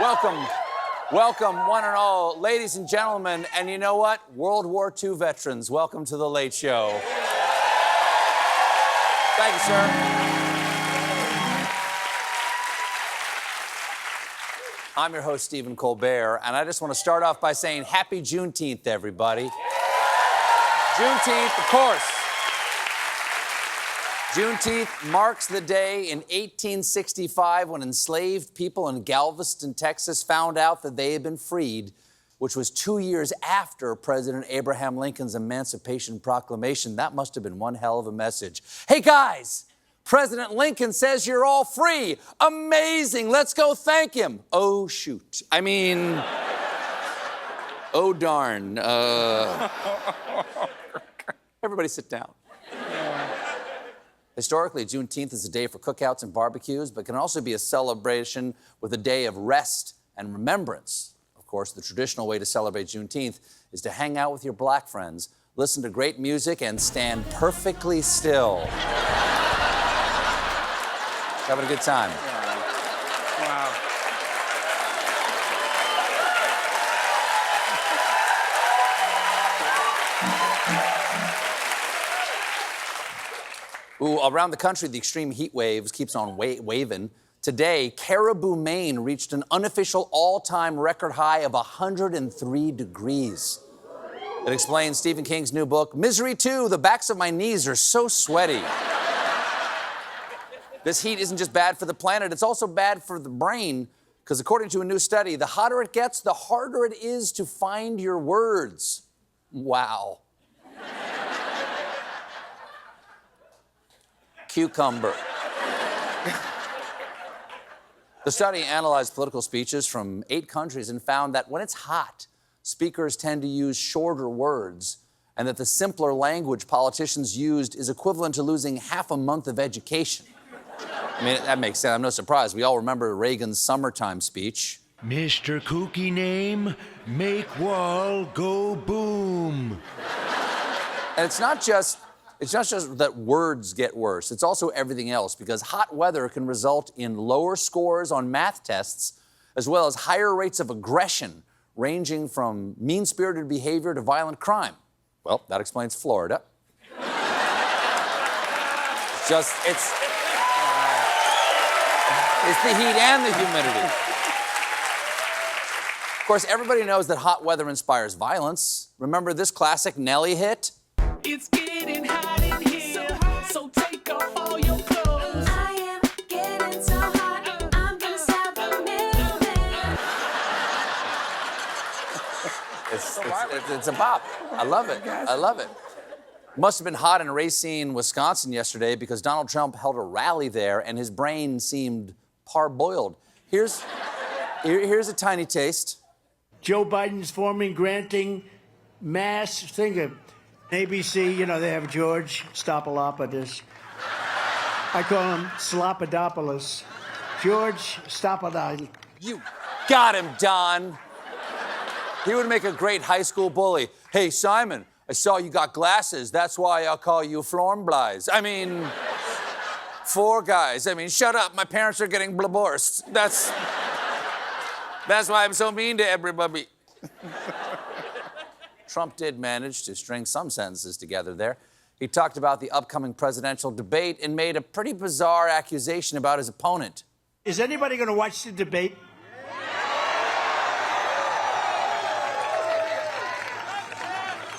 Welcome, welcome, one and all, ladies and gentlemen, and you know what? World War II veterans, welcome to The Late Show. Thank you, sir. I'm your host, Stephen Colbert, and I just want to start off by saying Happy Juneteenth, everybody. Juneteenth, of course. Juneteenth marks the day in 1865 when enslaved people in Galveston, Texas found out that they had been freed, which was 2 years after President Abraham Lincoln's Emancipation Proclamation. That must have been one hell of a message. Hey, guys, President Lincoln says you're all free. Amazing. Let's go thank him. Oh, shoot. I mean, oh, darn. Everybody sit down. Historically, Juneteenth is a day for cookouts and barbecues, but can also be a celebration with a day of rest and remembrance. Of course, the traditional way to celebrate Juneteenth is to hang out with your black friends, listen to great music, and stand perfectly still. Having a good time. Wow. Ooh, around the country, the extreme heat waves keeps on waving. Today, Caribou, Maine reached an unofficial all-time record high of 103 degrees. It explains Stephen King's new book, Misery 2, The Backs of My Knees Are So Sweaty. This heat isn't just bad for the planet, it's also bad for the brain, because according to a new study, the hotter it gets, the harder it is to find your words. Wow. Cucumber. The study analyzed political speeches from 8 countries and found that when it's hot, speakers tend to use shorter words, and that the simpler language politicians used is equivalent to losing half a month of education. I mean, that makes sense. I'm no surprise. We all remember Reagan's summertime speech. Mr. Kooky Name, make wall go boom. And it's not just that words get worse. It's also everything else, because hot weather can result in lower scores on math tests, as well as higher rates of aggression, ranging from mean-spirited behavior to violent crime. Well, that explains Florida. It's the heat and the humidity. Of course, everybody knows that hot weather inspires violence. Remember this classic Nelly hit? It's getting hot in here, so take off all your clothes. I am getting so hot, I'm gonna stop a minute. It's a bop. I love it. I love it. Must have been hot in Racine, Wisconsin yesterday, because Donald Trump held a rally there and his brain seemed parboiled. Here's a tiny taste. Joe Biden's granting mass thinker. ABC, you know, they have George Stopalopoulos. I call him Slopadopoulos. George Stopalopoulos. You got him, Don. He would make a great high school bully. Hey, Simon, I saw you got glasses. That's why I'll call you Flornblies. I mean, 4 guys. I mean, shut up. My parents are getting divorced. That's why I'm so mean to everybody. Trump did manage to string some sentences together there. He talked about the upcoming presidential debate and made a pretty bizarre accusation about his opponent. Is anybody going to watch the debate?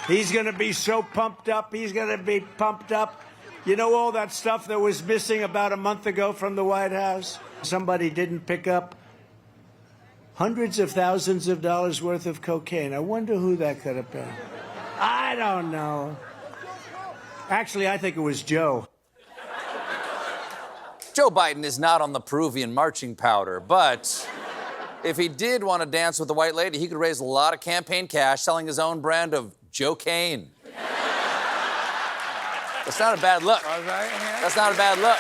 He's going to be so pumped up. He's going to be pumped up. You know all that stuff that was missing about a month ago from the White House? Somebody didn't pick up hundreds of thousands of dollars worth of cocaine. I wonder who that could have been. I don't know. Actually, I think it was Joe. Joe Biden is not on the Peruvian marching powder, but if he did want to dance with a white lady, he could raise a lot of campaign cash selling his own brand of Joe Kane. That's not a bad look. That's not a bad look.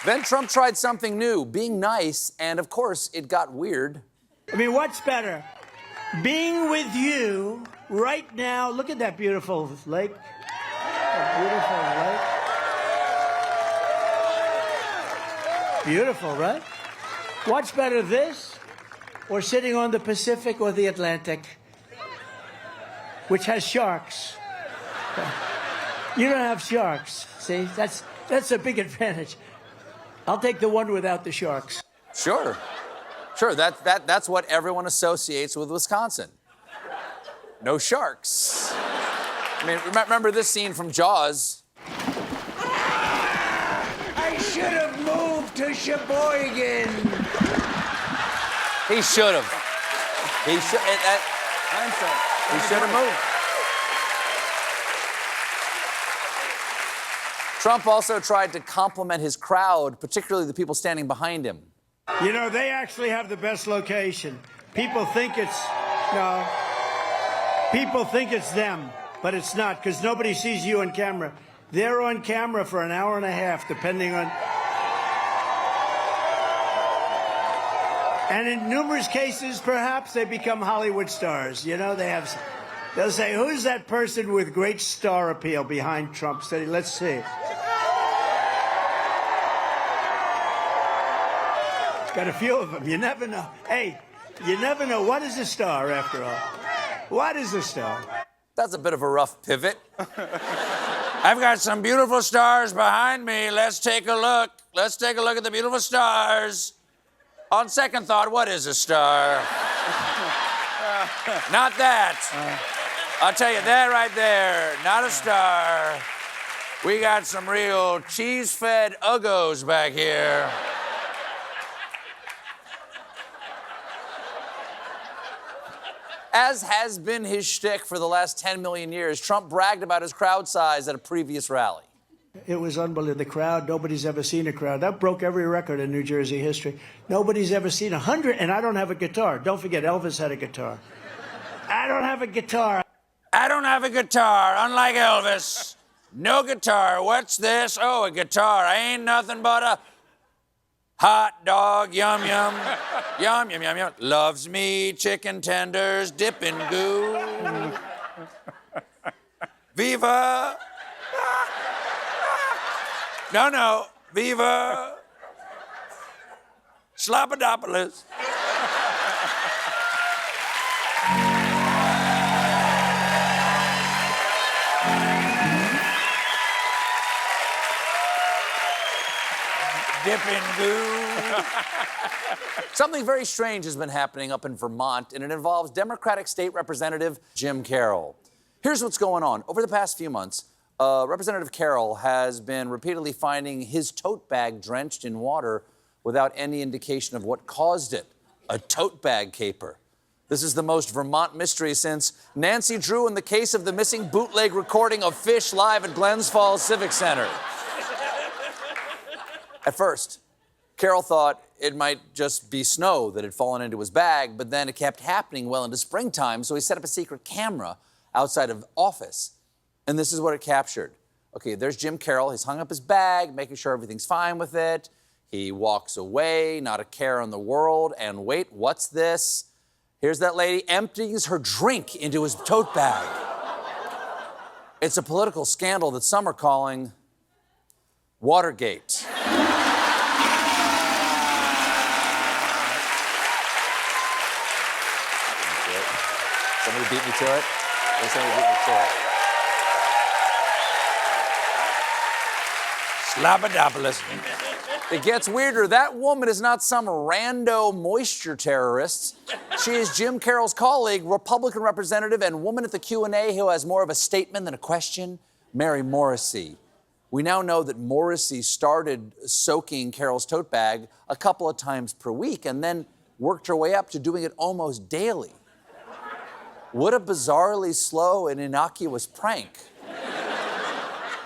Then Trump tried something new, being nice, and of course, it got weird. I mean, what's better? Being with you right now. Look at that beautiful lake. That beautiful lake. Beautiful, right? What's better, this or sitting on the Pacific or the Atlantic, which has sharks? You don't have sharks. See, that's a big advantage. I'll take the one without the sharks. Sure. Sure, that's what everyone associates with Wisconsin. No sharks. I mean, remember this scene from Jaws? I should have moved to Sheboygan. He should have. He should. He should have moved. Trump also tried to compliment his crowd, particularly the people standing behind him. You know, they actually have the best location. People think it's them, but it's not, because nobody sees you on camera. They're on camera for an hour and a half, depending on... And in numerous cases, perhaps, they become Hollywood stars. You know, they'll say, who's that person with great star appeal behind Trump? Say, let's see. Got a few of them. You never know. Hey, you never know. What is a star, after all? What is a star? That's a bit of a rough pivot. I've got some beautiful stars behind me. Let's take a look. Let's take a look at the beautiful stars. On second thought, what is a star? Not that. I'll tell you, that right there, not a star. We got some real cheese-fed uggos back here. As has been his shtick for the last 10 million years, Trump bragged about his crowd size at a previous rally. It was unbelievable. The crowd, nobody's ever seen a crowd. That broke every record in New Jersey history. Nobody's ever seen 100, and I don't have a guitar. Don't forget, Elvis had a guitar. I don't have a guitar. I don't have a guitar, unlike Elvis. No guitar. What's this? Oh, a guitar. I ain't nothing but a hot dog. Yum, yum. Yum, yum, yum, yum. Loves me chicken tenders, dip in goo. Viva. No. Viva. Slappadopoulos. Dip in goo. Something very strange has been happening up in Vermont, and it involves Democratic State Representative Jim Carroll. Here's what's going on. Over the past few months, Representative Carroll has been repeatedly finding his tote bag drenched in water without any indication of what caused it. A tote bag caper. This is the most Vermont mystery since Nancy Drew in the case of the missing bootleg recording of Fish live at Glens Falls Civic Center. At first, Carroll thought it might just be snow that had fallen into his bag, but then it kept happening well into springtime, so he set up a secret camera outside of office. And this is what it captured. Okay, there's Jim Carroll. He's hung up his bag, making sure everything's fine with it. He walks away, not a care in the world. And wait, what's this? Here's that lady empties her drink into his tote bag. It's a political scandal that some are calling Watergate. Somebody beat me to it? Somebody beat me to it. Slappadopoulos. It gets weirder. That woman is not some rando moisture terrorist. She is Jim Carroll's colleague, Republican representative, and woman at the Q&A who has more of a statement than a question, Mary Morrissey. We now know that Morrissey started soaking Carroll's tote bag a couple of times per week and then worked her way up to doing it almost daily. What a bizarrely slow and innocuous prank.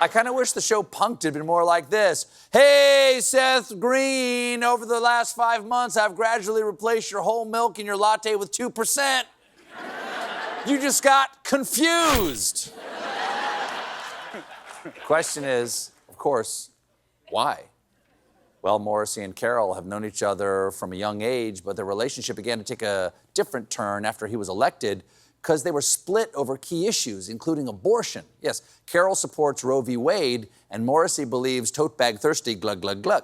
I kind of wish the show Punk'd had been more like this. Hey, Seth Green, over the last 5 months, I've gradually replaced your whole milk in your latte with 2%. You just got confused. Question is, of course, why? Well, Morrissey and Carroll have known each other from a young age, but their relationship began to take a different turn after he was elected because they were split over key issues, including abortion. Yes, Carroll supports Roe v. Wade, and Morrissey believes tote bag thirsty, glug, glug, glug.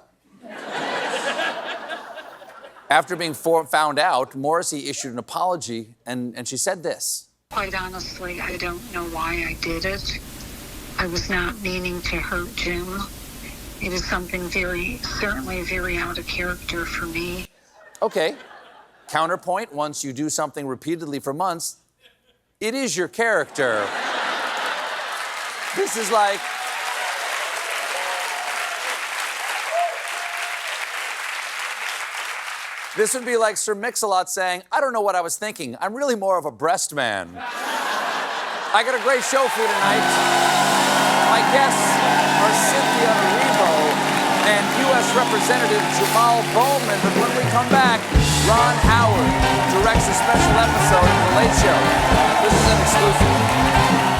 After being found out, Morrissey issued an apology, and she said this. Quite honestly, I don't know why I did it. I was not meaning to hurt Jim. It is something certainly very out of character for me. Okay. Counterpoint, once you do something repeatedly for months, it is your character. This is like... This would be like Sir Mix-a-Lot saying, I don't know what I was thinking. I'm really more of a breast man. I got a great show for you tonight. My guests are Cynthia Erivo and U.S. Representative Jamal Bowman. But when we come back, Ron Howard directs a special episode of The Late Show. This is an exclusive.